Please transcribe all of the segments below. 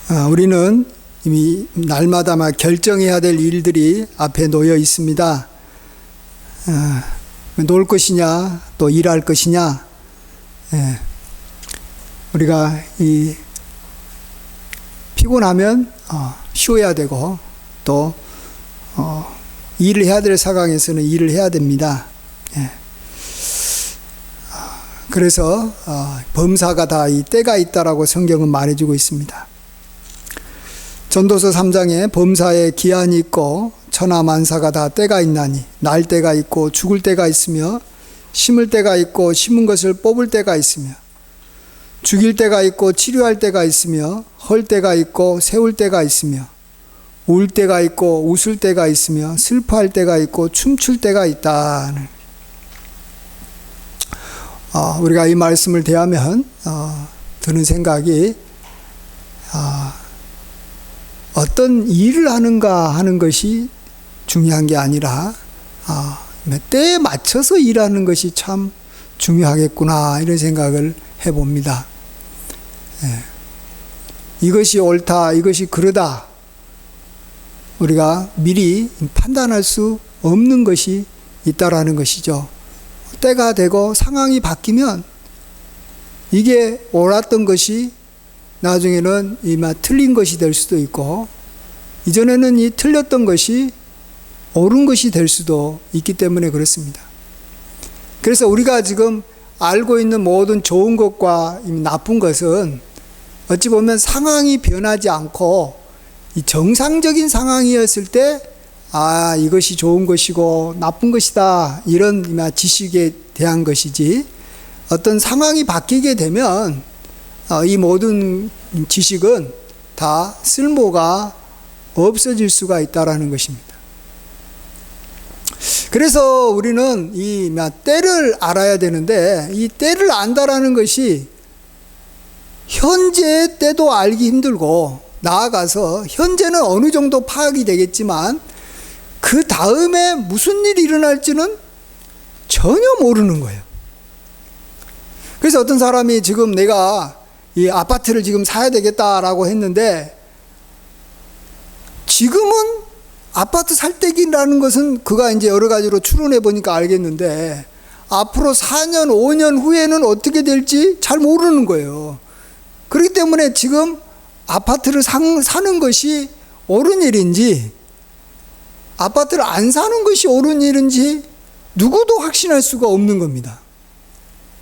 우리는 이미 날마다 결정해야 될 일들이 앞에 놓여 있습니다. 놀 것이냐, 또 일할 것이냐. 우리가 피곤하면 쉬어야 되고, 또 일을 해야 될 상황에서는 일을 해야 됩니다. 그래서 범사가 다 이 때가 있다라고 성경은 말해주고 있습니다. 전도서 3장에 범사에 기한이 있고 천하만사가 다 때가 있나니 날 때가 있고 죽을 때가 있으며 심을 때가 있고 심은 것을 뽑을 때가 있으며 죽일 때가 있고 치료할 때가 있으며 헐 때가 있고 세울 때가 있으며 울 때가 있고 웃을 때가 있으며 슬퍼할 때가 있고 춤출 때가 있다. 우리가 이 말씀을 대하면 드는 생각이 어떤 일을 하는가 하는 것이 중요한 게 아니라 때에 맞춰서 일하는 것이 참 중요하겠구나, 이런 생각을 해봅니다. 이것이 옳다, 이것이 그러다, 우리가 미리 판단할 수 없는 것이 있다라는 것이죠. 때가 되고 상황이 바뀌면 이게 옳았던 것이 나중에는 틀린 것이 될 수도 있고, 이전에는 이 틀렸던 것이 옳은 것이 될 수도 있기 때문에 그렇습니다. 그래서 우리가 지금 알고 있는 모든 좋은 것과 나쁜 것은 어찌 보면 상황이 변하지 않고 이 정상적인 상황이었을 때 이것이 좋은 것이고 나쁜 것이다, 이런 지식에 대한 것이지, 어떤 상황이 바뀌게 되면 이 모든 지식은 다 쓸모가 없어질 수가 있다라는 것입니다. 그래서 우리는 이 때를 알아야 되는데, 이 때를 안다라는 것이 현재의 때도 알기 힘들고, 나아가서 현재는 어느 정도 파악이 되겠지만 그 다음에 무슨 일이 일어날지는 전혀 모르는 거예요. 그래서 어떤 사람이 지금 내가 이 아파트를 지금 사야 되겠다라고 했는데, 지금은 아파트 살 때기라는 것은 그가 이제 여러 가지로 추론해 보니까 알겠는데, 앞으로 4년, 5년 후에는 어떻게 될지 잘 모르는 거예요. 그렇기 때문에 지금 아파트를 사는 것이 옳은 일인지, 아파트를 안 사는 것이 옳은 일인지 누구도 확신할 수가 없는 겁니다.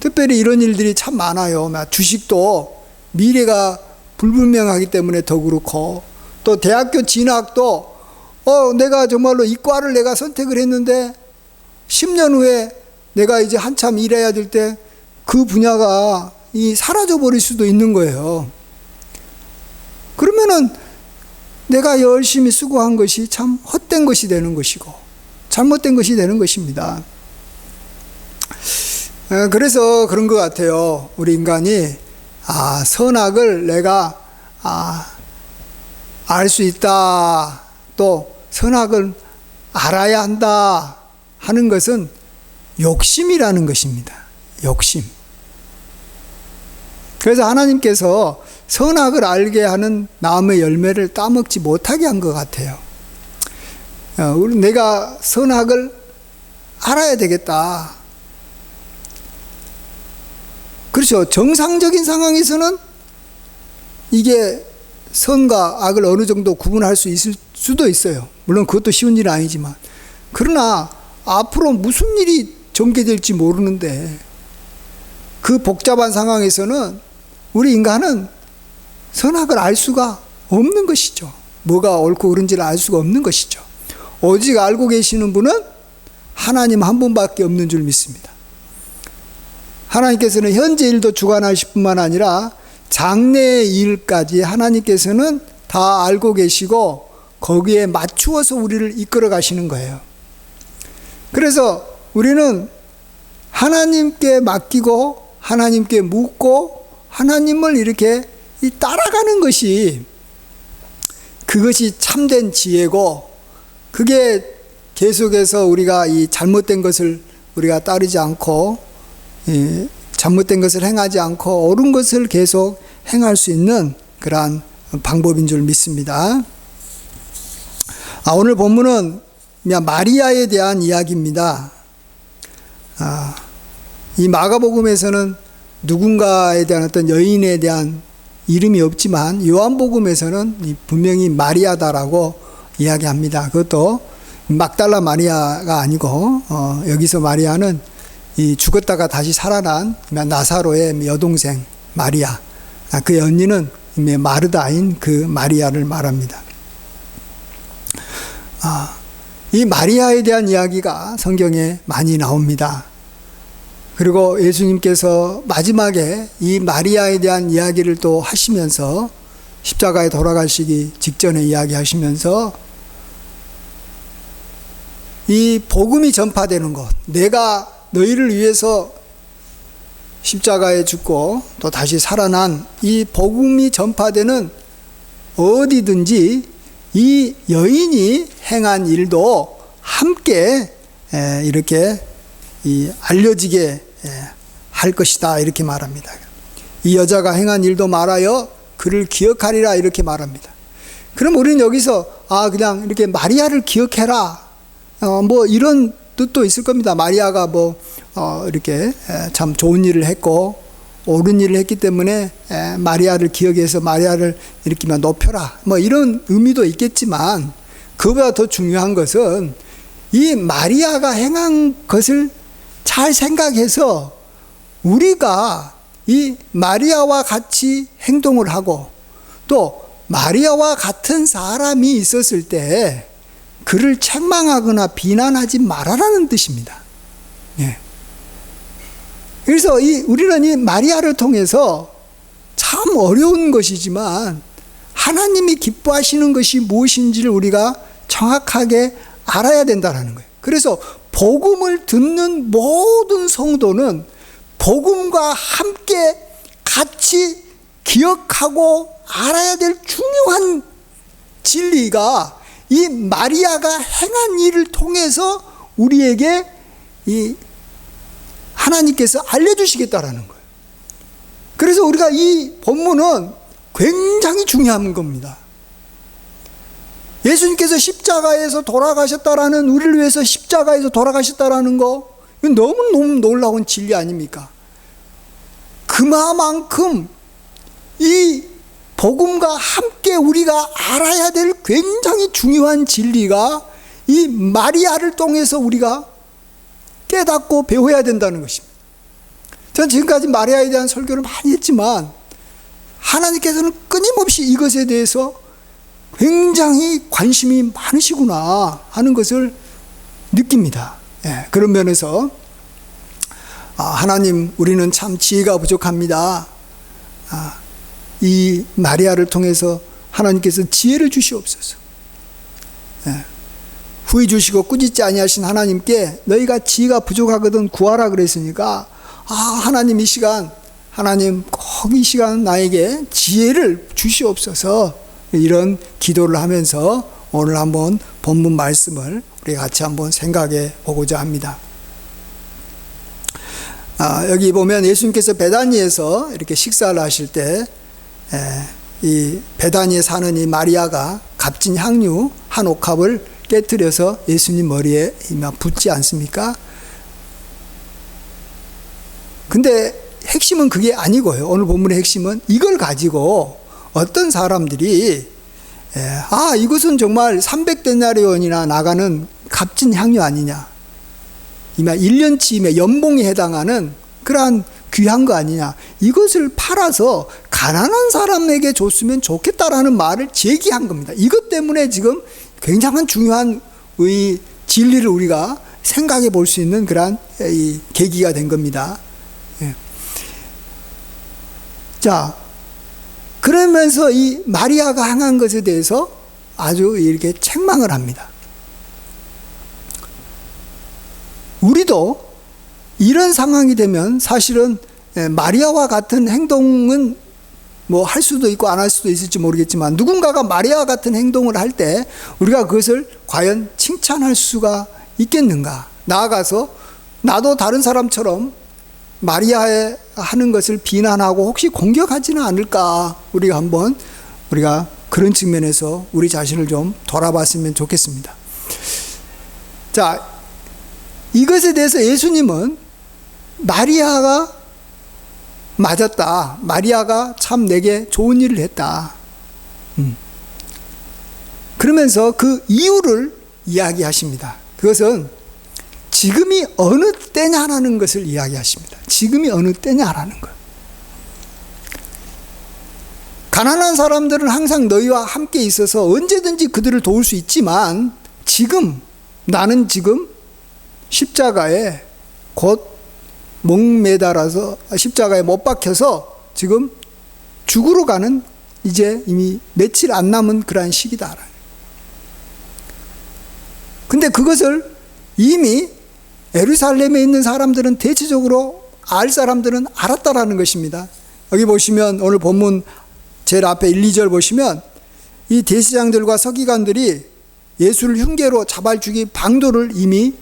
특별히 이런 일들이 참 많아요. 주식도 미래가 불분명하기 때문에 더 그렇고, 또 대학교 진학도 내가 정말로 이과를 내가 선택을 했는데 10년 후에 내가 이제 한참 일해야 될 때 그 분야가 사라져 버릴 수도 있는 거예요. 그러면은 내가 열심히 수고한 것이 참 헛된 것이 되는 것이고 잘못된 것이 되는 것입니다. 그래서 그런 것 같아요. 우리 인간이 선악을 내가 알 수 있다, 또 선악을 알아야 한다 하는 것은 욕심이라는 것입니다. 욕심. 그래서 하나님께서 선악을 알게 하는 나무의 열매를 따먹지 못하게 한 것 같아요. 내가 선악을 알아야 되겠다. 그렇죠. 정상적인 상황에서는 이게 선과 악을 어느 정도 구분할 수 있을 수도 있어요. 물론 그것도 쉬운 일은 아니지만. 그러나 앞으로 무슨 일이 전개될지 모르는데, 그 복잡한 상황에서는 우리 인간은 선악을 알 수가 없는 것이죠. 뭐가 옳고 그른지를 알 수가 없는 것이죠. 오직 알고 계시는 분은 하나님 한 분밖에 없는 줄 믿습니다. 하나님께서는 현재 일도 주관하실 뿐만 아니라 장래의 일까지 하나님께서는 다 알고 계시고 거기에 맞추어서 우리를 이끌어 가시는 거예요. 그래서 우리는 하나님께 맡기고 하나님께 묻고 하나님을 이렇게 따라가는 것이, 그것이 참된 지혜고, 그게 계속해서 우리가 이 잘못된 것을 우리가 따르지 않고, 잘못된 것을 행하지 않고 옳은 것을 계속 행할 수 있는 그러한 방법인 줄 믿습니다. 오늘 본문은 마리아에 대한 이야기입니다. 이 마가복음에서는 누군가에 대한 어떤 여인에 대한 이름이 없지만 요한복음에서는 분명히 마리아다라고 이야기합니다. 그것도 막달라 마리아가 아니고 여기서 마리아는 이 죽었다가 다시 살아난 나사로의 여동생 마리아, 그 언니는 마르다인 그 마리아를 말합니다. 이 마리아에 대한 이야기가 성경에 많이 나옵니다. 그리고 예수님께서 마지막에 이 마리아에 대한 이야기를 또 하시면서 십자가에 돌아가시기 직전에 이야기하시면서 이 복음이 전파되는 것, 내가 너희를 위해서 십자가에 죽고 또 다시 살아난 이 복음이 전파되는 어디든지 이 여인이 행한 일도 함께 이렇게 알려지게 할 것이다, 이렇게 말합니다. 이 여자가 행한 일도 말하여 그를 기억하리라, 이렇게 말합니다. 그럼 우리는 여기서 그냥 이렇게 마리아를 기억해라, 뭐 이런 뜻도 있을 겁니다. 마리아가 이렇게 참 좋은 일을 했고 옳은 일을 했기 때문에 마리아를 기억해서 마리아를 이렇게 높여라, 뭐 이런 의미도 있겠지만, 그보다 더 중요한 것은 이 마리아가 행한 것을 잘 생각해서 우리가 이 마리아와 같이 행동을 하고 또 마리아와 같은 사람이 있었을 때 그를 책망하거나 비난하지 말아라는 뜻입니다. 예. 그래서 우리는 이 마리아를 통해서 참 어려운 것이지만 하나님이 기뻐하시는 것이 무엇인지를 우리가 정확하게 알아야 된다는 거예요. 그래서 복음을 듣는 모든 성도는 복음과 함께 같이 기억하고 알아야 될 중요한 진리가 이 마리아가 행한 일을 통해서 우리에게 이 하나님께서 알려주시겠다라는 거예요. 그래서 우리가 이 본문은 굉장히 중요한 겁니다. 예수님께서 십자가에서 돌아가셨다라는, 우리를 위해서 십자가에서 돌아가셨다라는 거, 이건 너무너무 놀라운 진리 아닙니까? 그만큼 이 복음과 함께 우리가 알아야 될 굉장히 중요한 진리가 이 마리아를 통해서 우리가 깨닫고 배워야 된다는 것입니다. 저는 지금까지 마리아에 대한 설교를 많이 했지만 하나님께서는 끊임없이 이것에 대해서 굉장히 관심이 많으시구나 하는 것을 느낍니다. 그런 면에서 하나님, 우리는 참 지혜가 부족합니다. 이 마리아를 통해서 하나님께서 지혜를 주시옵소서. 후히 주시고 꾸짖지 아니하신 하나님께 너희가 지혜가 부족하거든 구하라 그랬으니까, 하나님 이 시간, 하나님 꼭 이 시간 나에게 지혜를 주시옵소서, 이런 기도를 하면서 오늘 한번 본문 말씀을 우리 같이 한번 생각해 보고자 합니다. 여기 보면 예수님께서 베다니에서 이렇게 식사를 하실 때 이 베다니에 사는 이 마리아가 값진 향유 한 옥합을 깨뜨려서 예수님 머리에 붓지 않습니까? 근데 핵심은 그게 아니고요. 오늘 본문의 핵심은 이걸 가지고 어떤 사람들이 이것은 정말 300데나리온이나 나가는 값진 향유 아니냐, 1년치의 연봉에 해당하는 그러한 귀한 거 아니냐, 이것을 팔아서 가난한 사람에게 줬으면 좋겠다라는 말을 제기한 겁니다. 이것 때문에 지금 굉장한 중요한 이 진리를 우리가 생각해 볼 수 있는 그러한 이 계기가 된 겁니다. 자, 그러면서 이 마리아가 행한 것에 대해서 아주 이렇게 책망을 합니다. 우리도 이런 상황이 되면 사실은 마리아와 같은 행동은 뭐 할 수도 있고 안 할 수도 있을지 모르겠지만, 누군가가 마리아와 같은 행동을 할 때 우리가 그것을 과연 칭찬할 수가 있겠는가? 나아가서 나도 다른 사람처럼 마리아의 하는 것을 비난하고 혹시 공격하지는 않을까, 우리가 한번 우리가 그런 측면에서 우리 자신을 좀 돌아봤으면 좋겠습니다. 자, 이것에 대해서 예수님은 마리아가 맞았다. 마리아가 참 내게 좋은 일을 했다. 그러면서 그 이유를 이야기하십니다. 그것은 지금이 어느 때냐라는 것을 이야기하십니다. 지금이 어느 때냐라는 것. 가난한 사람들은 항상 너희와 함께 있어서 언제든지 그들을 도울 수 있지만 지금 나는 지금 십자가에 곧 목매달아서 십자가에 못 박혀서 지금 죽으러 가는 이제 이미 며칠 안 남은 그러한 시기다. 근데 그것을 이미 예루살렘에 있는 사람들은 대체적으로 알 사람들은 알았다라는 것입니다. 여기 보시면 오늘 본문 제일 앞에 1, 2절 보시면 이 대제사장들과 서기관들이 예수를 흉계로 잡아 죽일 방도를 이미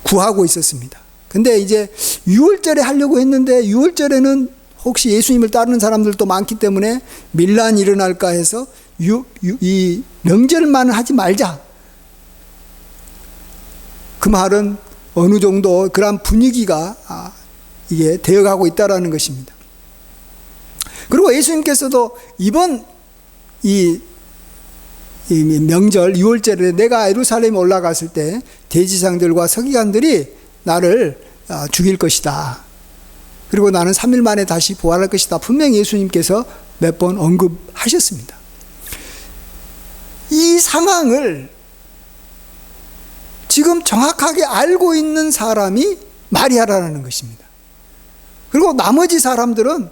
구하고 있었습니다. 근데 이제 유월절에 하려고 했는데 유월절에는 혹시 예수님을 따르는 사람들도 많기 때문에 밀란이 일어날까 해서 이 명절만은 하지 말자. 그 말은 어느 정도 그런 분위기가 이게 되어가고 있다라는 것입니다. 그리고 예수님께서도 이번 이 명절 6월절에 내가 예루살렘에 올라갔을 때 대지상들과 서기관들이 나를 죽일 것이다. 그리고 나는 3일 만에 다시 부활할 것이다. 분명히 예수님께서 몇 번 언급하셨습니다. 이 상황을 지금 정확하게 알고 있는 사람이 마리아라는 것입니다. 그리고 나머지 사람들은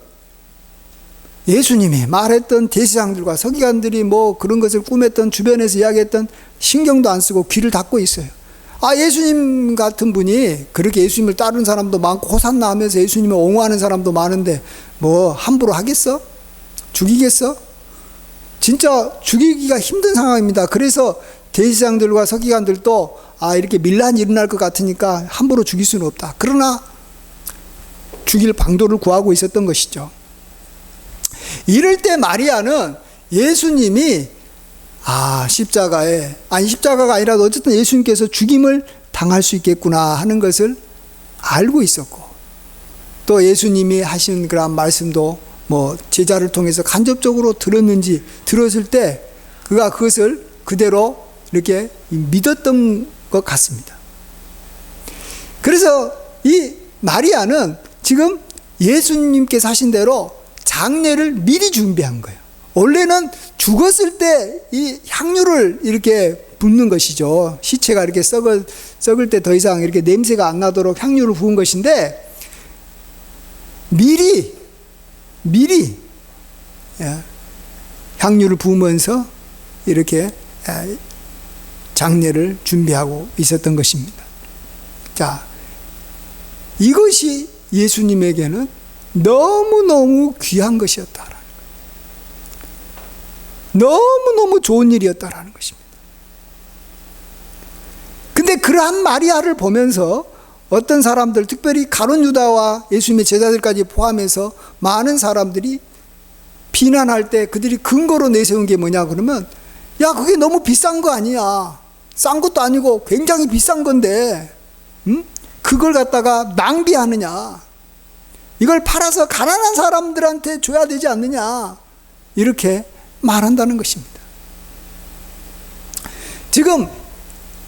예수님이 말했던 대제사장들과 서기관들이 뭐 그런 것을 꾸몄던 주변에서 이야기했던 신경도 안 쓰고 귀를 닫고 있어요. 예수님 같은 분이 그렇게 예수님을 따르는 사람도 많고 호산나 하면서 예수님을 옹호하는 사람도 많은데 뭐 함부로 하겠어? 죽이겠어? 진짜 죽이기가 힘든 상황입니다. 그래서 대제사장들과 서기관들도 이렇게 밀란이 일어날 것 같으니까 함부로 죽일 수는 없다. 그러나 죽일 방도를 구하고 있었던 것이죠. 이럴 때 마리아는 예수님이 십자가가 아니라도 어쨌든 예수님께서 죽임을 당할 수 있겠구나 하는 것을 알고 있었고, 또 예수님이 하신 그런 말씀도 뭐 제자를 통해서 간접적으로 들었을 때 그가 그것을 그대로 이렇게 믿었던 것 같습니다. 그래서 이 마리아는 지금 예수님께서 하신 대로 장례를 미리 준비한 거예요. 원래는 죽었을 때 이 향유를 이렇게 붓는 것이죠. 시체가 이렇게 썩을 때 더 이상 이렇게 냄새가 안 나도록 향유를 부은 것인데 미리 향유를 부으면서 이렇게 장례를 준비하고 있었던 것입니다. 자, 이것이 예수님에게는 너무너무 귀한 것이었다라는 거예요. 너무너무 좋은 일이었다라는 것입니다. 근데 그러한 마리아를 보면서 어떤 사람들, 특별히 가룟 유다와 예수님의 제자들까지 포함해서 많은 사람들이 비난할 때 그들이 근거로 내세운 게 뭐냐 그러면, 야, 그게 너무 비싼 거 아니야. 싼 것도 아니고 굉장히 비싼 건데 그걸 갖다가 낭비하느냐, 이걸 팔아서 가난한 사람들한테 줘야 되지 않느냐, 이렇게 말한다는 것입니다. 지금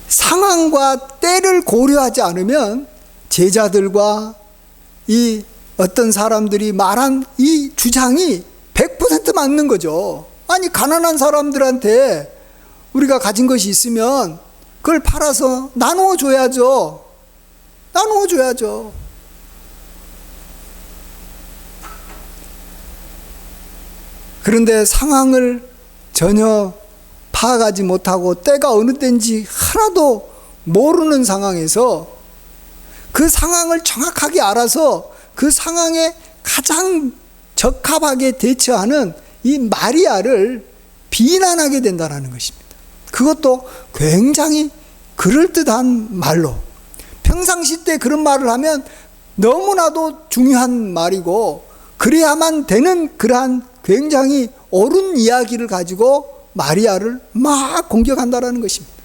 상황과 때를 고려하지 않으면 제자들과 이 어떤 사람들이 말한 이 주장이 100% 맞는 거죠. 아니, 가난한 사람들한테 우리가 가진 것이 있으면 그걸 팔아서 나누어 줘야죠. 그런데 상황을 전혀 파악하지 못하고 때가 어느 때인지 하나도 모르는 상황에서 그 상황을 정확하게 알아서 그 상황에 가장 적합하게 대처하는 이 마리아를 비난하게 된다는 것입니다. 그것도 굉장히 그럴듯한 말로, 평상시 때 그런 말을 하면 너무나도 중요한 말이고 그래야만 되는 그러한 굉장히 옳은 이야기를 가지고 마리아를 막 공격한다라는 것입니다.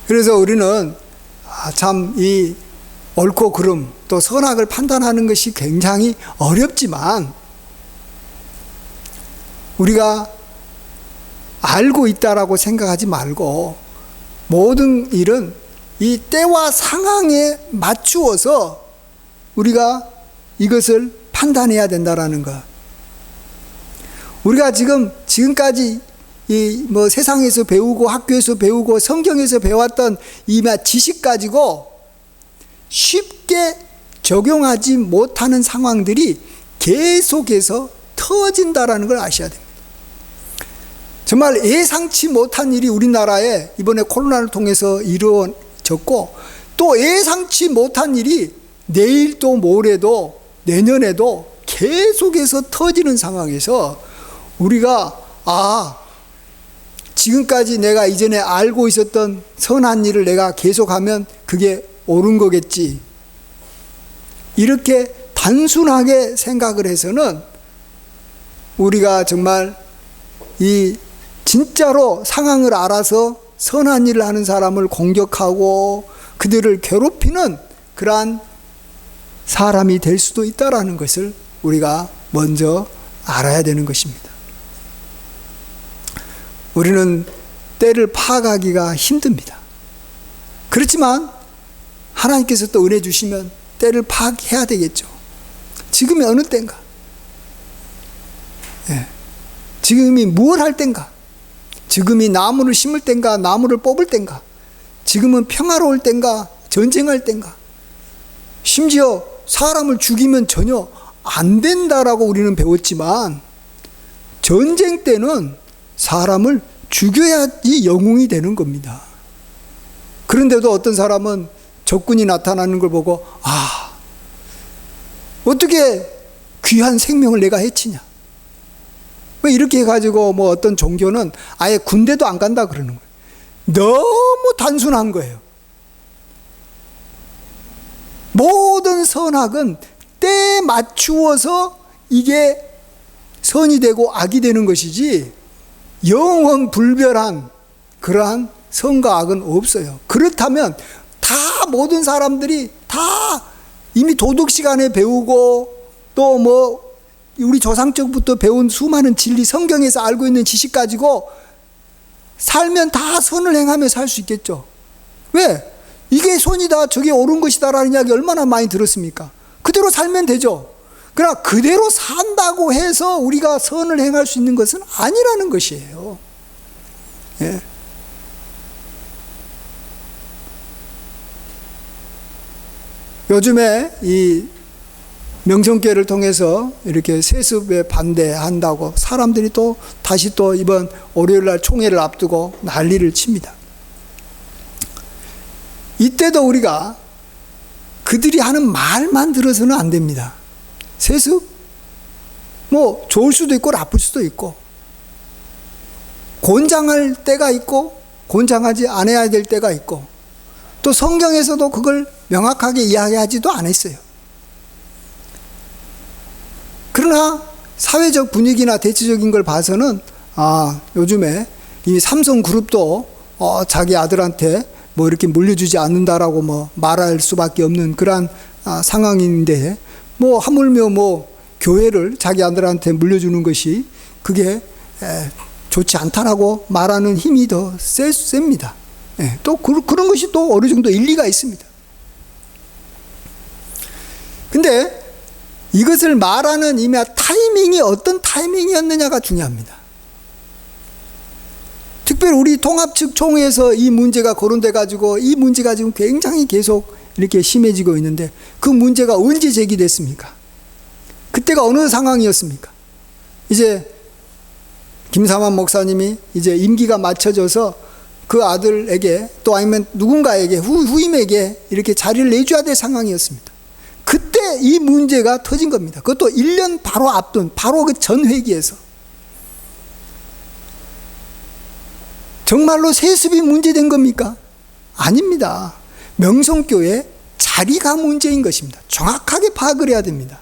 그래서 우리는 참 이 옳고 그름 또 선악을 판단하는 것이 굉장히 어렵지만 우리가 알고 있다라고 생각하지 말고 모든 일은 이 때와 상황에 맞추어서 우리가 이것을 판단해야 된다라는 것. 우리가 지금까지 이 뭐 세상에서 배우고 학교에서 배우고 성경에서 배웠던 이 지식 가지고 쉽게 적용하지 못하는 상황들이 계속해서 터진다라는 걸 아셔야 됩니다. 정말 예상치 못한 일이 우리나라에 이번에 코로나를 통해서 이루어졌고 또 예상치 못한 일이 내일 또 모레도 내년에도 계속해서 터지는 상황에서 우리가 지금까지 내가 이전에 알고 있었던 선한 일을 내가 계속하면 그게 옳은 거겠지. 이렇게 단순하게 생각을 해서는 우리가 정말 이 진짜로 상황을 알아서 선한 일을 하는 사람을 공격하고 그들을 괴롭히는 그러한 사람이 될 수도 있다라는 것을 우리가 먼저 알아야 되는 것입니다. 우리는 때를 파악하기가 힘듭니다. 그렇지만 하나님께서 또 은혜 주시면 때를 파악해야 되겠죠. 지금이 어느 때인가? 지금이 무엇 할 때인가? 지금이 나무를 심을 때인가? 나무를 뽑을 때인가? 지금은 평화로울 때인가? 전쟁할 때인가? 심지어 사람을 죽이면 전혀 안 된다라고 우리는 배웠지만 전쟁 때는 사람을 죽여야지 영웅이 되는 겁니다. 그런데도 어떤 사람은 적군이 나타나는 걸 보고 어떻게 귀한 생명을 내가 해치냐? 왜 이렇게 해가지고 뭐 어떤 종교는 아예 군대도 안 간다 그러는 거예요. 너무 단순한 거예요. 모든 선악은 때에 맞추어서 이게 선이 되고 악이 되는 것이지 영원 불별한 그러한 선과 악은 없어요. 그렇다면 다 모든 사람들이 다 이미 도덕 시간에 배우고 또 뭐 우리 조상적부터 배운 수많은 진리 성경에서 알고 있는 지식 가지고 살면 다 선을 행하며 살 수 있겠죠. 왜? 이게 선이다 저게 옳은 것이다 라는 이야기 얼마나 많이 들었습니까? 그대로 살면 되죠. 그러나 그대로 산다고 해서 우리가 선을 행할 수 있는 것은 아니라는 것이에요. 예. 요즘에 이 명성교회를 통해서 이렇게 세습에 반대한다고 사람들이 또 다시 또 이번 월요일날 총회를 앞두고 난리를 칩니다. 이때도 우리가 그들이 하는 말만 들어서는 안 됩니다. 세습? 뭐 좋을 수도 있고 나쁠 수도 있고 권장할 때가 있고 권장하지 않아야 될 때가 있고 또 성경에서도 그걸 명확하게 이야기하지도 않았어요. 그러나 사회적 분위기나 대체적인 걸 봐서는 요즘에 이 삼성그룹도 자기 아들한테 뭐 이렇게 물려주지 않는다라고 뭐 말할 수밖에 없는 그러한 상황인데 뭐 하물며 뭐 교회를 자기 아들한테 물려주는 것이 그게 좋지 않다라고 말하는 힘이 더 셉니다. 또 그런 것이 또 어느 정도 일리가 있습니다. 근데 이것을 말하는 이 타이밍이 어떤 타이밍이었느냐가 중요합니다. 특별히 우리 통합 측 총회에서 이 문제가 거론돼 가지고 이 문제가 지금 굉장히 계속 이렇게 심해지고 있는데 그 문제가 언제 제기됐습니까? 그때가 어느 상황이었습니까? 이제 김삼환 목사님이 이제 임기가 맞춰져서 그 아들에게 또 아니면 누군가에게 후임에게 이렇게 자리를 내줘야 될 상황이었습니다. 그때 이 문제가 터진 겁니다. 그것도 1년 바로 앞둔 바로 그 전 회기에서 정말로 세습이 문제된 겁니까? 아닙니다. 명성교회 자리가 문제인 것입니다. 정확하게 파악을 해야 됩니다.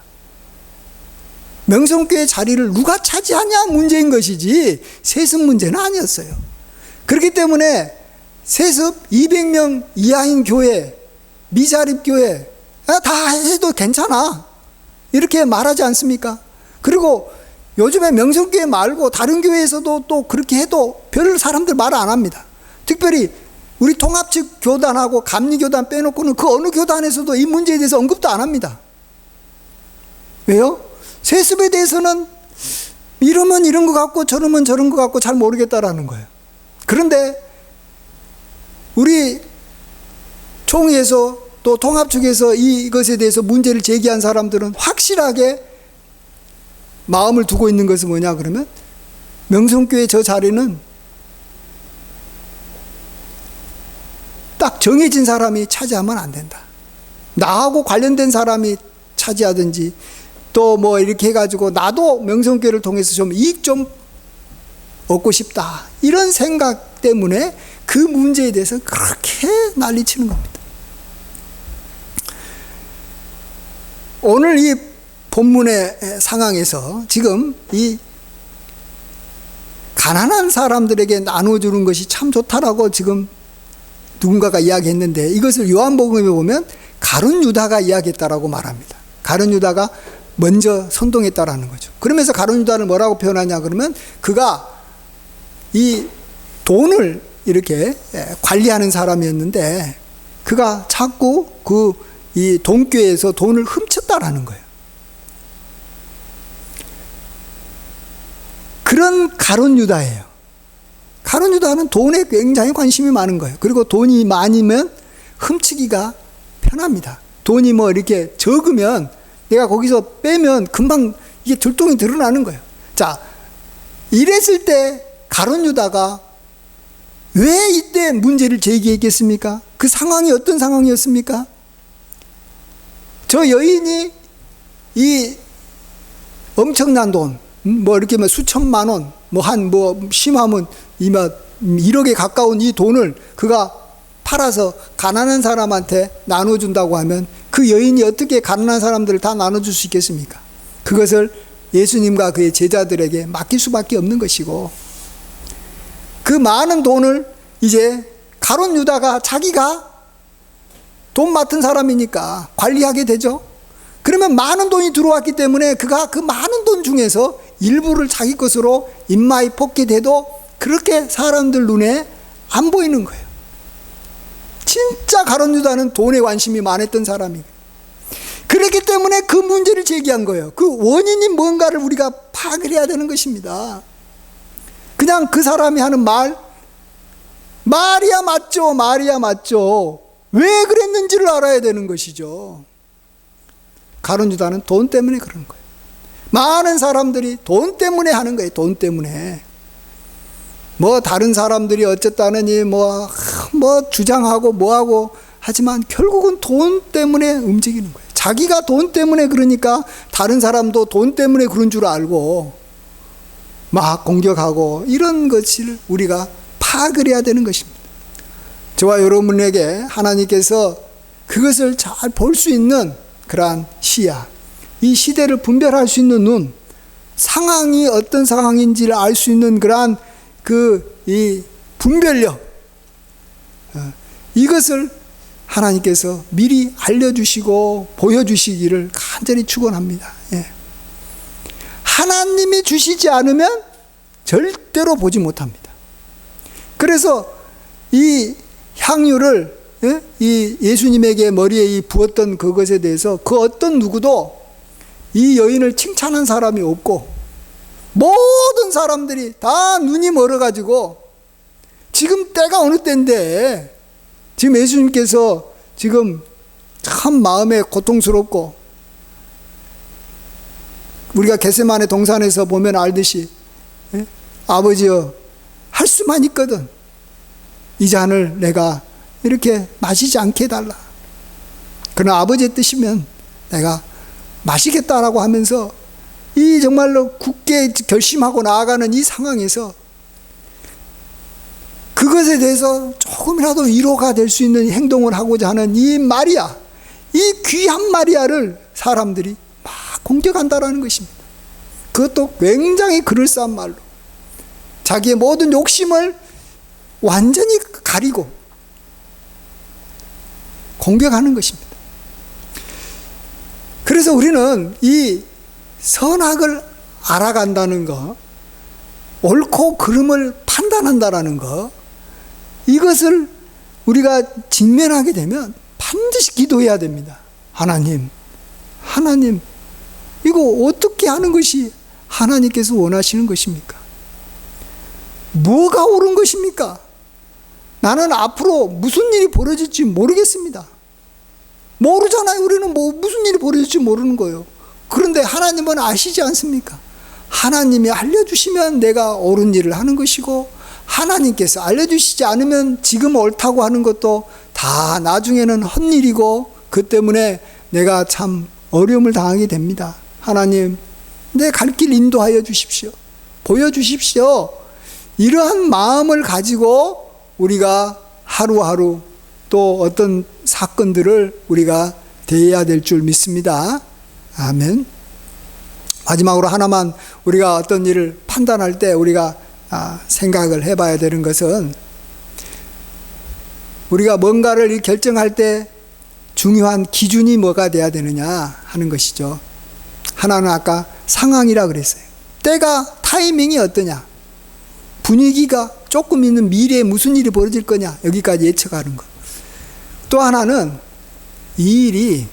명성교회 자리를 누가 차지하냐 문제인 것이지 세습 문제는 아니었어요. 그렇기 때문에 세습 200명 이하인 교회, 미자립교회 다 해도 괜찮아 이렇게 말하지 않습니까? 그리고 요즘에 명성교회 말고 다른 교회에서도 또 그렇게 해도 별 사람들 말 안 합니다. 특별히 우리 통합 측 교단하고 감리교단 빼놓고는 그 어느 교단에서도 이 문제에 대해서 언급도 안 합니다. 왜요? 세습에 대해서는 이러면 이런 것 같고 저러면 저런 것 같고 잘 모르겠다라는 거예요. 그런데 우리 총회에서 또 통합 측에서 이것에 대해서 문제를 제기한 사람들은 확실하게 마음을 두고 있는 것은 뭐냐 그러면 명성교회 저 자리는 딱 정해진 사람이 차지하면 안 된다. 나하고 관련된 사람이 차지하든지 또 뭐 이렇게 해가지고 나도 명성교회를 통해서 좀 이익 좀 얻고 싶다. 이런 생각 때문에 그 문제에 대해서 그렇게 난리치는 겁니다. 오늘 이 본문의 상황에서 지금 이 가난한 사람들에게 나눠주는 것이 참 좋다라고 지금 누군가가 이야기했는데 이것을 요한복음에 보면 가룟 유다가 이야기했다라고 말합니다. 가룟 유다가 먼저 선동했다라는 거죠. 그러면서 가룟 유다를 뭐라고 표현하냐 그러면 그가 이 돈을 이렇게 관리하는 사람이었는데 그가 자꾸 이 돈꾀에서 돈을 훔쳤다라는 거예요. 그런 가룟 유다예요. 가룟 유다는 돈에 굉장히 관심이 많은 거예요. 그리고 돈이 많으면 훔치기가 편합니다. 돈이 뭐 이렇게 적으면 내가 거기서 빼면 금방 이게 들통이 드러나는 거예요. 자, 이랬을 때 가룟 유다가 왜 이때 문제를 제기했겠습니까? 그 상황이 어떤 상황이었습니까? 저 여인이 이 엄청난 돈, 뭐 이렇게 뭐 수천만 원, 심하면 1억에 가까운 이 돈을 그가 팔아서 가난한 사람한테 나눠준다고 하면 그 여인이 어떻게 가난한 사람들을 다 나눠줄 수 있겠습니까? 그것을 예수님과 그의 제자들에게 맡길 수밖에 없는 것이고 그 많은 돈을 이제 가룟 유다가 자기가 돈 맡은 사람이니까 관리하게 되죠. 그러면 많은 돈이 들어왔기 때문에 그가 그 많은 돈 중에서 일부를 자기 것으로 인마이 뽑게 돼도 그렇게 사람들 눈에 안 보이는 거예요. 진짜 가룟 유다는 돈에 관심이 많았던 사람이에요. 그렇기 때문에 그 문제를 제기한 거예요. 그 원인이 뭔가를 우리가 파악을 해야 되는 것입니다. 그냥 그 사람이 하는 말이야 맞죠, 말이야 맞죠. 왜 그랬는지를 알아야 되는 것이죠. 가룟 유다는 돈 때문에 그러는 거예요. 많은 사람들이 돈 때문에 하는 거예요. 돈 때문에. 뭐 다른 사람들이 어쨌다느니 뭐 주장하고 뭐하고 하지만 결국은 돈 때문에 움직이는 거예요. 자기가 돈 때문에 그러니까 다른 사람도 돈 때문에 그런 줄 알고 막 공격하고 이런 것을 우리가 파악을 해야 되는 것입니다. 저와 여러분에게 하나님께서 그것을 잘 볼 수 있는 그러한 시야, 이 시대를 분별할 수 있는 눈, 상황이 어떤 상황인지를 알 수 있는 그러한 이 분별력, 이것을 하나님께서 미리 알려주시고 보여주시기를 간절히 축원합니다. 예. 하나님이 주시지 않으면 절대로 보지 못합니다. 그래서 이 향유를 이 예수님에게 머리에 부었던 그것에 대해서 그 어떤 누구도 이 여인을 칭찬한 사람이 없고 모든 사람들이 다 눈이 멀어가지고 지금 때가 어느 때인데 지금 예수님께서 지금 참 마음에 고통스럽고 우리가 겟세마네 동산에서 보면 알듯이 아버지여 할 수만 있거든 이 잔을 내가 이렇게 마시지 않게 해달라. 그러나 아버지의 뜻이면 내가 마시겠다라고 하면서 이 정말로 굳게 결심하고 나아가는 이 상황에서 그것에 대해서 조금이라도 위로가 될 수 있는 행동을 하고자 하는 이 마리아, 이 귀한 마리아를 사람들이 막 공격한다라는 것입니다. 그것도 굉장히 그럴싸한 말로 자기의 모든 욕심을 완전히 가리고 공격하는 것입니다. 그래서 우리는 이 선악을 알아간다는 것, 옳고 그름을 판단한다라는 것, 이것을 우리가 직면하게 되면 반드시 기도해야 됩니다. 하나님, 이거 어떻게 하는 것이 하나님께서 원하시는 것입니까? 뭐가 옳은 것입니까? 나는 앞으로 무슨 일이 벌어질지 모르겠습니다. 모르잖아요. 우리는 무슨 일이 벌어질지 모르는 거예요. 그런데 하나님은 아시지 않습니까? 하나님이 알려주시면 내가 옳은 일을 하는 것이고, 하나님께서 알려주시지 않으면 지금 옳다고 하는 것도 다 나중에는 헛일이고, 그 때문에 내가 참 어려움을 당하게 됩니다. 하나님, 내 갈 길 인도하여 주십시오. 보여주십시오. 이러한 마음을 가지고 우리가 하루하루 또 어떤 사건들을 우리가 대해야 될 줄 믿습니다. 아멘. 마지막으로 하나만, 우리가 어떤 일을 판단할 때 우리가 생각을 해봐야 되는 것은, 우리가 뭔가를 결정할 때 중요한 기준이 뭐가 돼야 되느냐 하는 것이죠. 하나는 아까 상황이라 그랬어요. 때가, 타이밍이 어떠냐, 분위기가 조금 있는 미래에 무슨 일이 벌어질 거냐, 여기까지 예측하는 것. 또 하나는 이 일이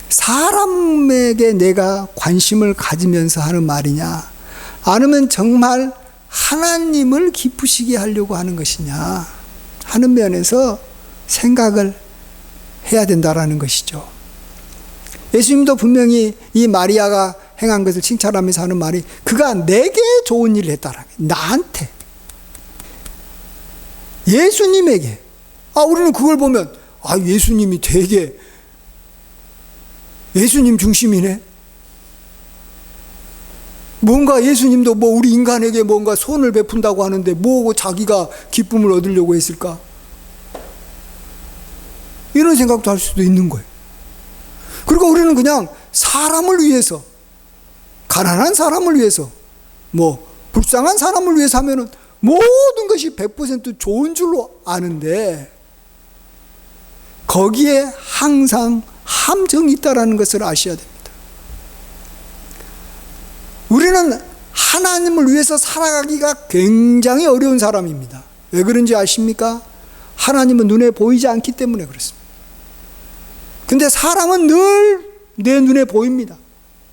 사람에게 내가 관심을 가지면서 하는 말이냐, 아니면 정말 하나님을 기쁘시게 하려고 하는 것이냐 하는 면에서 생각을 해야 된다라는 것이죠. 예수님도 분명히 이 마리아가 행한 것을 칭찬하면서 하는 말이, 그가 내게 좋은 일을 했다라는 거예요. 나한테, 예수님에게. 우리는 그걸 보면 예수님이 되게 예수님 중심이네. 뭔가 예수님도 우리 인간에게 뭔가 손을 베푼다고 하는데 자기가 기쁨을 얻으려고 했을까? 이런 생각도 할 수도 있는 거예요. 그리고 우리는 그냥 사람을 위해서, 가난한 사람을 위해서, 불쌍한 사람을 위해서 하면은 모든 것이 100% 좋은 줄로 아는데, 거기에 항상 함정이 있다라는 것을 아셔야 됩니다. 우리는 하나님을 위해서 살아가기가 굉장히 어려운 사람입니다. 왜 그런지 아십니까? 하나님은 눈에 보이지 않기 때문에 그렇습니다. 근데 사람은 늘 내 눈에 보입니다.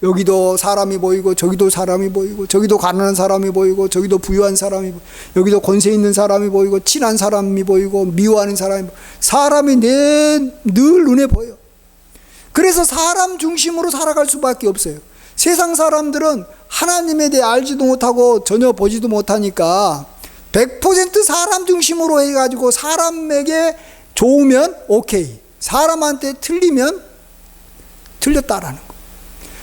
여기도 사람이 보이고, 저기도 사람이 보이고, 저기도 가난한 사람이 보이고, 저기도 부유한 사람이 보이고, 여기도 권세 있는 사람이 보이고, 친한 사람이 보이고, 미워하는 사람이 보이고, 사람이 늘 눈에 보여요. 그래서 사람 중심으로 살아갈 수밖에 없어요. 세상 사람들은 하나님에 대해 알지도 못하고 전혀 보지도 못하니까 100% 사람 중심으로 해가지고 사람에게 좋으면 오케이, 사람한테 틀리면 틀렸다라는 거.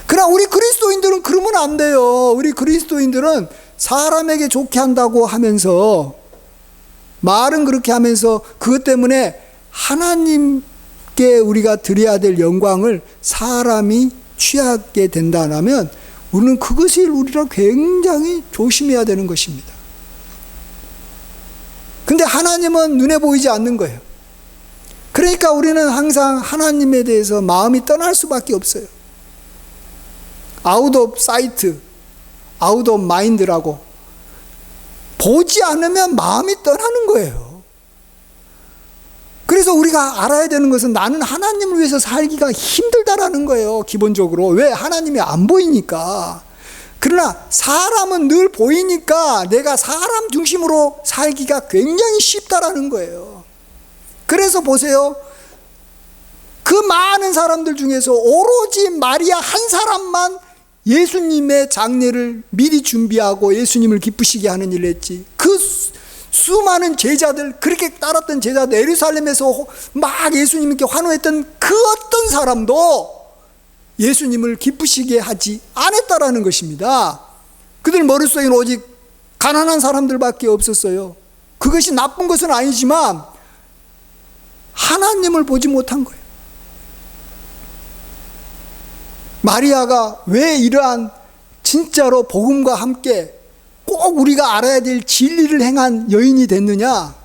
그러나 우리 그리스도인들은 그러면 안 돼요. 우리 그리스도인들은 사람에게 좋게 한다고 하면서, 말은 그렇게 하면서, 그것 때문에 하나님께 우리가 드려야 될 영광을 사람이 취하게 된다면, 우리는 그것이 우리가 굉장히 조심해야 되는 것입니다. 근데 하나님은 눈에 보이지 않는 거예요. 그러니까 우리는 항상 하나님에 대해서 마음이 떠날 수밖에 없어요. 아웃 오브 사이트, 아웃 오브 마인드라고, 보지 않으면 마음이 떠나는 거예요. 그래서 우리가 알아야 되는 것은, 나는 하나님을 위해서 살기가 힘들다라는 거예요. 기본적으로. 왜? 하나님이 안 보이니까. 그러나 사람은 늘 보이니까 내가 사람 중심으로 살기가 굉장히 쉽다라는 거예요. 그래서 보세요. 그 많은 사람들 중에서 오로지 마리아 한 사람만 예수님의 장례를 미리 준비하고 예수님을 기쁘시게 하는 일을 했지. 그 수많은 제자들, 그렇게 따랐던 제자들, 예루살렘에서 막 예수님께 환호했던 그 어떤 사람도 예수님을 기쁘시게 하지 않았다라는 것입니다. 그들 머릿속에는 오직 가난한 사람들밖에 없었어요. 그것이 나쁜 것은 아니지만 하나님을 보지 못한 거예요. 마리아가 왜 이러한 진짜로 복음과 함께 꼭 우리가 알아야 될 진리를 행한 여인이 됐느냐?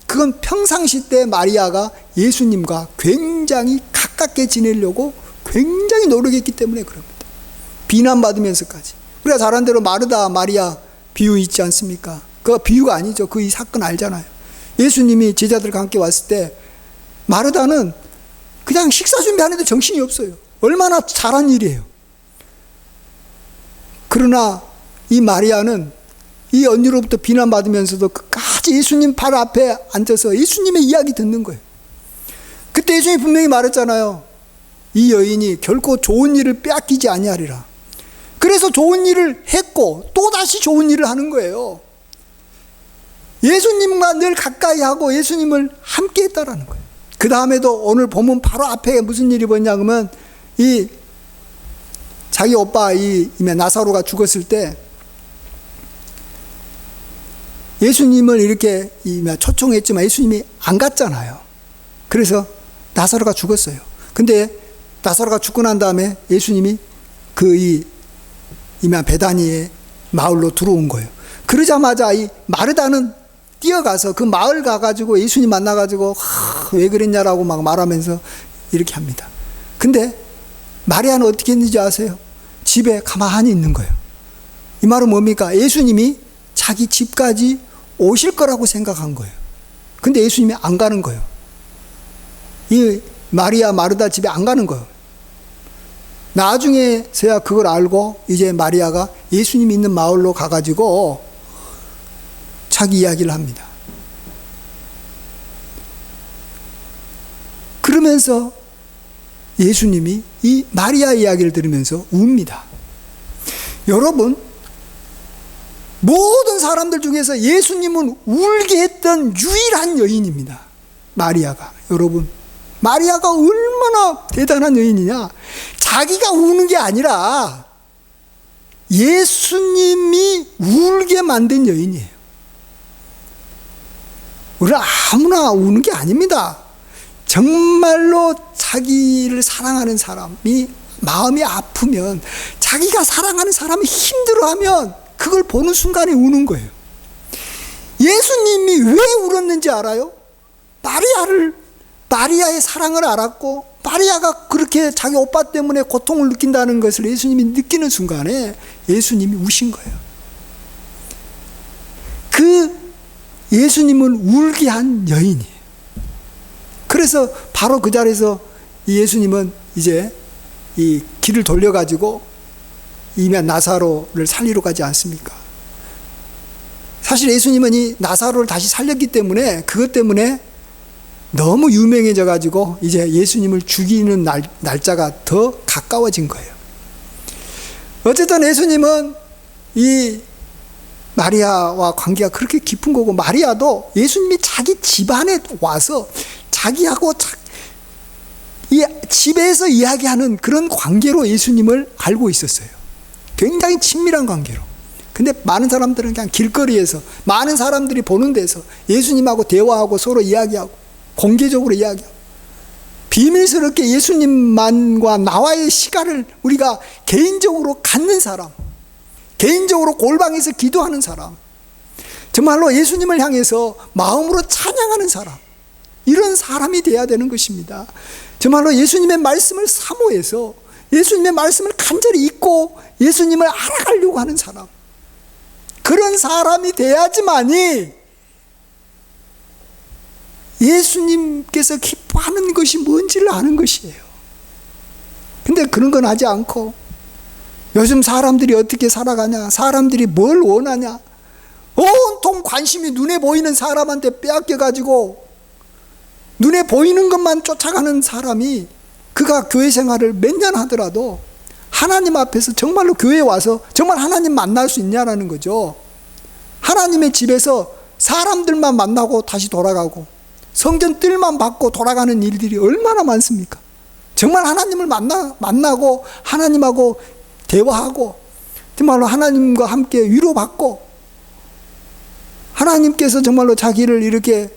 그건 평상시 때 마리아가 예수님과 굉장히 가깝게 지내려고 굉장히 노력했기 때문에 그럽니다. 비난받으면서까지. 우리가 잘 아는 대로 마르다 마리아 비유 있지 않습니까? 그거 비유가 아니죠. 그 이 사건 알잖아요. 예수님이 제자들과 함께 왔을 때 마르다는 그냥 식사 준비하는데 정신이 없어요. 얼마나 잘한 일이에요. 그러나 이 마리아는 이 언니로부터 비난받으면서도 끝까지 예수님 발 앞에 앉아서 예수님의 이야기 듣는 거예요. 그때 예수님이 분명히 말했잖아요. 이 여인이 결코 좋은 일을 빼앗기지 아니하리라. 그래서 좋은 일을 했고 또다시 좋은 일을 하는 거예요. 예수님과 늘 가까이 하고 예수님을 함께 했다라는 거예요. 그 다음에도 오늘 보면 바로 앞에 무슨 일이 벌어졌냐 그러면 이 자기 오빠 이 나사로가 죽었을 때 예수님을 이렇게 초청했지만 예수님이 안 갔잖아요. 그래서 나사로가 죽었어요. 근데 나사로가 죽고 난 다음에 예수님이 그 베다니의 마을로 들어온 거예요. 그러자마자 이 마르다는 뛰어가서 그 마을 가가지고 예수님 만나가지고 왜 그랬냐라고 막 말하면서 이렇게 합니다. 근데 마리아는 어떻게 했는지 아세요? 집에 가만히 있는 거예요. 이 말은 뭡니까? 예수님이 자기 집까지 오실 거라고 생각한 거예요. 근데 예수님이 안 가는 거예요. 이 마리아 마르다 집에 안 가는 거예요. 나중에서야 그걸 알고 이제 마리아가 예수님이 있는 마을로 가가지고 자기 이야기를 합니다. 그러면서 예수님이 이 마리아 이야기를 들으면서 웁니다. 여러분, 모든 사람들 중에서 예수님은 울게 했던 유일한 여인입니다. 마리아가. 여러분, 마리아가 얼마나 대단한 여인이냐. 자기가 우는 게 아니라 예수님이 울게 만든 여인이에요. 우리는 아무나 우는 게 아닙니다. 정말로 자기를 사랑하는 사람이 마음이 아프면, 자기가 사랑하는 사람이 힘들어하면 그걸 보는 순간에 우는 거예요. 예수님이 왜 울었는지 알아요? 마리아의 사랑을 알았고, 마리아가 그렇게 자기 오빠 때문에 고통을 느낀다는 것을 예수님이 느끼는 순간에 예수님이 우신 거예요. 그 예수님을 울게 한 여인이에요. 그래서 바로 그 자리에서 예수님은 이제 이 길을 돌려가지고 이미 나사로를 살리러 가지 않습니까? 사실 예수님은 이 나사로를 다시 살렸기 때문에, 그것 때문에 너무 유명해져 가지고 이제 예수님을 죽이는 날짜가 더 가까워진 거예요. 어쨌든 예수님은 이 마리아와 관계가 그렇게 깊은 거고, 마리아도 예수님이 자기 집안에 와서 자기하고 이 집에서 이야기하는 그런 관계로 예수님을 알고 있었어요. 굉장히 친밀한 관계로. 근데 많은 사람들은 그냥 길거리에서, 많은 사람들이 보는 데서 예수님하고 대화하고 서로 이야기하고 공개적으로 이야기하고 비밀스럽게 예수님만과 나와의 시간을 우리가 개인적으로 갖는 사람, 개인적으로 골방에서 기도하는 사람, 정말로 예수님을 향해서 마음으로 찬양하는 사람, 이런 사람이 돼야 되는 것입니다. 정말로 예수님의 말씀을 사모해서 예수님의 말씀을 간절히 읽고 예수님을 알아가려고 하는 사람, 그런 사람이 돼야지만이 예수님께서 기뻐하는 것이 뭔지를 아는 것이에요. 근데 그런 건 하지 않고 요즘 사람들이 어떻게 살아가냐, 사람들이 뭘 원하냐, 온통 관심이 눈에 보이는 사람한테 빼앗겨가지고 눈에 보이는 것만 쫓아가는 사람이, 그가 교회 생활을 몇 년 하더라도 하나님 앞에서 정말로 교회에 와서 정말 하나님 만날 수 있냐라는 거죠. 하나님의 집에서 사람들만 만나고 다시 돌아가고 성전 뜰만 받고 돌아가는 일들이 얼마나 많습니까? 정말 하나님을 만나고 하나님하고 대화하고 정말로 하나님과 함께 위로받고 하나님께서 정말로 자기를 이렇게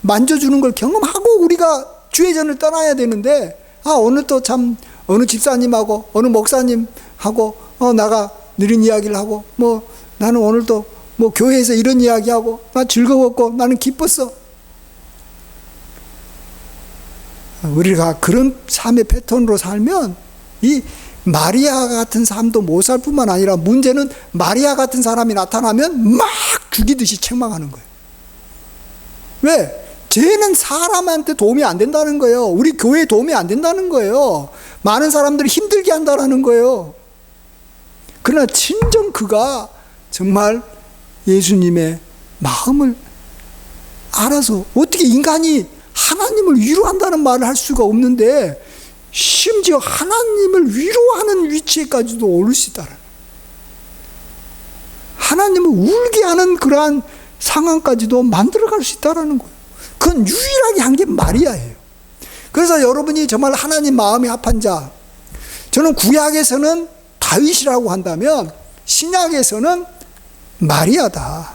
만져주는 걸 경험하고 우리가 주의 전을 떠나야 되는데, 오늘 또 참 어느 집사님하고 어느 목사님하고 나가 느린 이야기를 하고, 나는 오늘 또 교회에서 이런 이야기하고 나 즐거웠고 나는 기뻤어. 우리가 그런 삶의 패턴으로 살면 이 마리아 같은 삶도 못 살 뿐만 아니라, 문제는 마리아 같은 사람이 나타나면 막 죽이듯이 책망하는 거예요. 왜? 쟤는 사람한테 도움이 안 된다는 거예요. 우리 교회에 도움이 안 된다는 거예요. 많은 사람들을 힘들게 한다는 거예요. 그러나 진정 그가 정말 예수님의 마음을 알아서, 어떻게 인간이 하나님을 위로한다는 말을 할 수가 없는데 심지어 하나님을 위로하는 위치에까지도 오를 수 있다는, 하나님을 울게 하는 그러한 상황까지도 만들어갈 수 있다는 거예요. 그건 유일하게 한 게 마리아예요. 그래서 여러분이 정말 하나님 마음이 합한 자, 저는 구약에서는 다윗이라고 한다면 신약에서는 마리아다.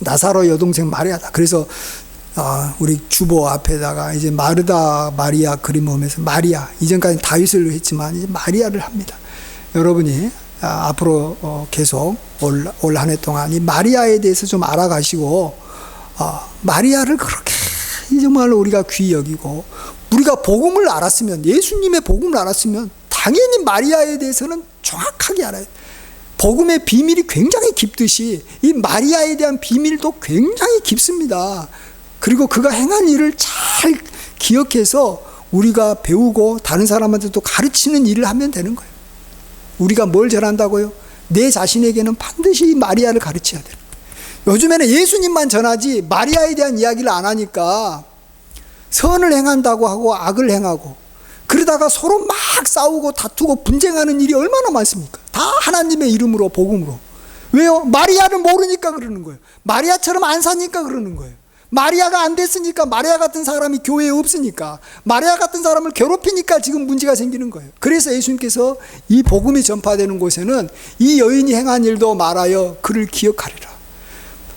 나사로 여동생 마리아다. 그래서 우리 주보 앞에다가 이제 마르다 마리아 그림 오면서 마리아, 이전까지 다윗을 했지만 이제 마리아를 합니다. 여러분이 앞으로 계속 올 한 해 동안 이 마리아에 대해서 좀 알아가시고, 마리아를 그렇게 정말로 우리가 귀히 여기고, 우리가 복음을 알았으면, 예수님의 복음을 알았으면 당연히 마리아에 대해서는 정확하게 알아야 돼요. 복음의 비밀이 굉장히 깊듯이 이 마리아에 대한 비밀도 굉장히 깊습니다. 그리고 그가 행한 일을 잘 기억해서 우리가 배우고 다른 사람한테도 가르치는 일을 하면 되는 거예요. 우리가 뭘 전한다고요? 내 자신에게는 반드시 마리아를 가르쳐야 돼요. 요즘에는 예수님만 전하지 마리아에 대한 이야기를 안 하니까 선을 행한다고 하고 악을 행하고, 그러다가 서로 막 싸우고 다투고 분쟁하는 일이 얼마나 많습니까? 다 하나님의 이름으로, 복음으로. 왜요? 마리아를 모르니까 그러는 거예요. 마리아처럼 안 사니까 그러는 거예요. 마리아가 안 됐으니까, 마리아 같은 사람이 교회에 없으니까, 마리아 같은 사람을 괴롭히니까 지금 문제가 생기는 거예요. 그래서 예수님께서 이 복음이 전파되는 곳에는 이 여인이 행한 일도 말하여 그를 기억하리라.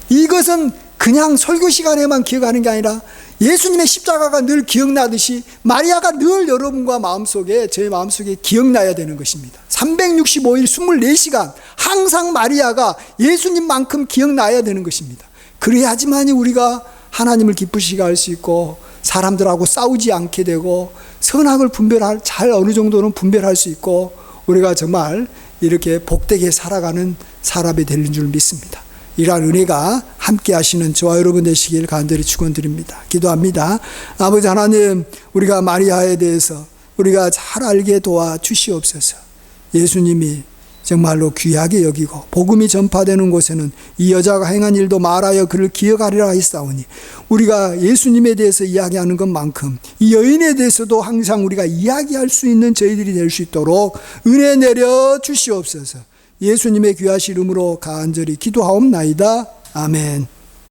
이것은 그냥 설교 시간에만 기억하는 게 아니라 예수님의 십자가가 늘 기억나듯이 마리아가 늘 여러분과 마음속에, 제 마음속에 기억나야 되는 것입니다. 365일 24시간 항상 마리아가 예수님만큼 기억나야 되는 것입니다. 그래야지만이 우리가 하나님을 기쁘시게 할 수 있고, 사람들하고 싸우지 않게 되고, 선악을 잘 어느 정도는 분별할 수 있고, 우리가 정말 이렇게 복되게 살아가는 사람이 되는 줄 믿습니다. 이러한 은혜가 함께 하시는 저와 여러분 되시길 간절히 축원드립니다. 기도합니다. 아버지 하나님, 우리가 마리아에 대해서 우리가 잘 알게 도와 주시옵소서. 예수님이 정말로 귀하게 여기고 복음이 전파되는 곳에는 이 여자가 행한 일도 말하여 그를 기억하리라 하였사오니, 우리가 예수님에 대해서 이야기하는 것만큼 이 여인에 대해서도 항상 우리가 이야기할 수 있는 저희들이 될 수 있도록 은혜 내려 주시옵소서. 예수님의 귀하신 이름으로 간절히 기도하옵나이다. 아멘.